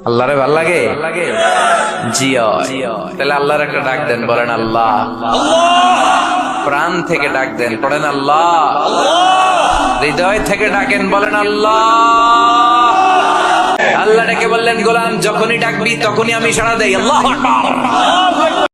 আল্লাহরে ভাল লাগে? জি তাহলে আল্লাহর একটা ডাক দেন, বলেন আল্লাহ। প্রাণ থেকে ডাক দেন, পড়েন আল্লাহ। হৃদয় থেকে ডাকেন, বলেন আল্লাহ। আল্লাহ ডেকে বললেন, গোলাম যখনই ডাকবি তখনই আমি সাড়া দেই। আল্লাহু আকবার।